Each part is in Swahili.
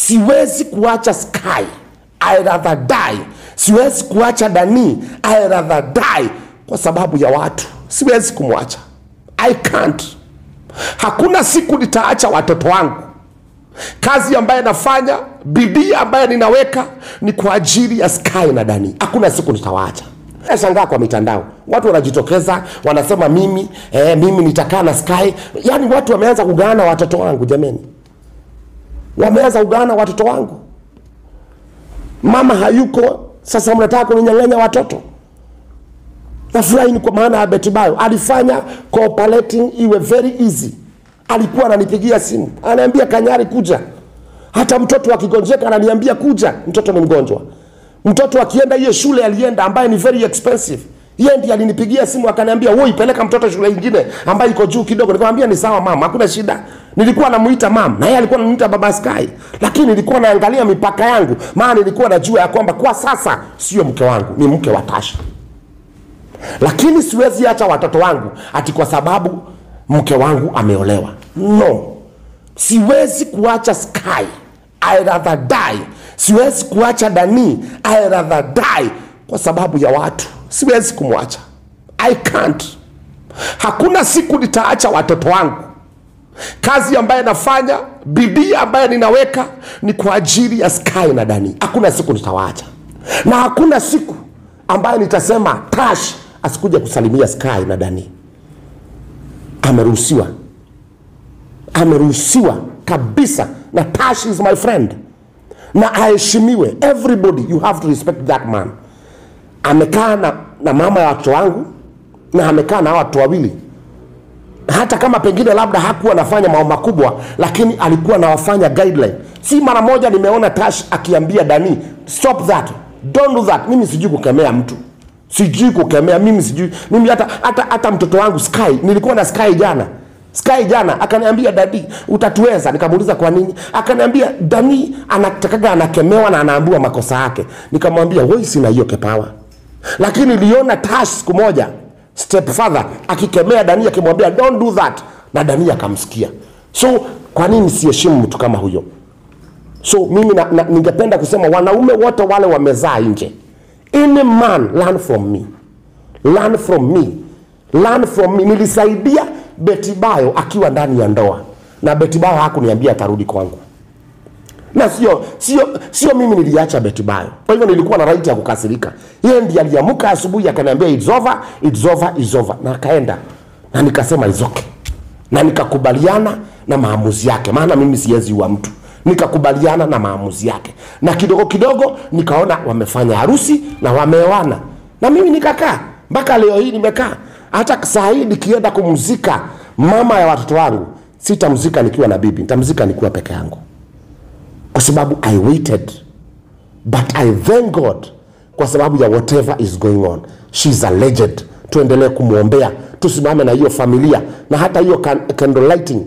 siwezi kuacha Sky, I rather die. Siwezi kuacha Dani, I rather die kwa sababu ya watu. Siwezi kumwacha, I can't. Hakuna siku nitaacha watoto wangu. Kazi ambayo nafanya, bidii ambayo ninaweka ni kwa ajili ya Sky na Dani. Hakuna siku nitawaacha. Nashangaa kwa mitandao, watu wanajitokeza wanasema mimi nitakaa na Sky. Yani watu wameanza kugawana watoto wangu jameni. Wameanza kugawana watoto wangu. Mama hayuko, sasa mnataka kuninyang'anya watoto. Nafurahi ni kwa maana ya Betty Bayo alifanya cooperating iwe very easy. Alikuwa ananipigia simu, ananiambia Kanyari kuja. Hata mtoto akigonjeka ananiambia kuja, mtoto ni mgonjwa. Mtoto akienda hiyo shule alienda ambaye ni very expensive, yeye ndiye alinipigia simu akaniambia wewe peleka mtoto shule nyingine ambayo iko juu kidogo. Nikamwambia ni sawa mama, hakuna shida. Nilikuwa namuita mama na yeye alikuwa ananiita baba Sky, lakini nilikuwa naangalia mipaka yangu, maana nilikuwa najua ya kwamba kwa sasa sio mke wangu, ni mke wa Tasha. Lakini siwezi acha watoto wangu ati kwa sababu mke wangu ameolewa. No. Siwezi kuacha Sky, I rather die. Siwezi kuacha Dani, I rather die kwa sababu ya watu. Siwezi kumwacha, I can't. Hakuna siku nitaacha watoto wangu. Kazi ambayo nafanya, bidii ambayo ninaweka ni kwa ajili ya Sky na Dani. Hakuna siku nitawaacha. Na hakuna siku ambayo nitasema Tash asikuja kusalimia Sky na Dani. Ameruhusiwa. Ameruhusiwa kabisa, na Tash is my friend. Na aheshimiwe. Everybody, you have to respect that man. Amekaa na mama ya watoto wangu, na amekaa na watu wawili. Hata kama pengine labda hakuwa anafanya mambo makubwa, lakini alikuwa anawafanya guideline. Si mara moja nimeona Tash akiambia Dani, stop that, don't do that. Mimi sijui kukemea mtu. Sijui kukemea, mimi sijui. Mimi hata mtoto wangu Sky, nilikuwa na Sky jana. Sky jana akaniambia Daddy utatuweza. Nikamuuliza kwa nini? Akaniambia Dani anatakaga anakemewa na anaambiwa makosa yake. Nikamwambia wewe sina hiyo kipawa. Lakini niliona Tash siku moja step further akikemea Dani akimwambia don't do that, na Dani akamsikia. So kwa nini siheshimu mtu kama huyo? So mimi ningependa kusema wanaume wote wale wamezaa nje, any man learn from me. Learn from me. Learn from me. Nilisaidia Betty Bayo akiwa ndani ya ndoa, na Betty Bayo hakuniambia atarudi kwangu. Na sio mimi niliacha Betty Bayo. Kwa hivyo nilikuwa na right ya kukasirika. Yeye ndiye aliamka asubuhi akaniambia it's over, it's over, it's over, na akaenda. Na nikasema it's okay. Na nikakubaliana na maamuzi yake, maana mimi siwezi ua mtu. Nikakubaliana na maamuzi yake. Na kidogo kidogo nikaona wamefanya harusi na wameoana. Na mimi nikakaa mpaka leo hii nimekaa. Hata saa hii nikienda kumzika mama ya watoto wangu, sitamzika nikiwa na bibi, nitamzika nikiwa peke yangu. Kwa sababu I waited, but I thank God kwa sababu ya whatever is going on. She's a legend. Tuendelee kumuombea, tusimame na hiyo familia, na hata hiyo candle lighting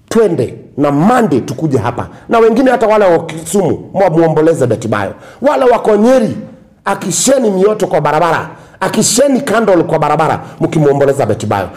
twende na Monday tukuje hapa. Na wengine hata wale wa Kisumu muomboleze Betty Bayo. Wale wako Nyeri, akisheni mioto kwa barabara, akisheni candle kwa barabara, mkimuomboleza Betty Bayo.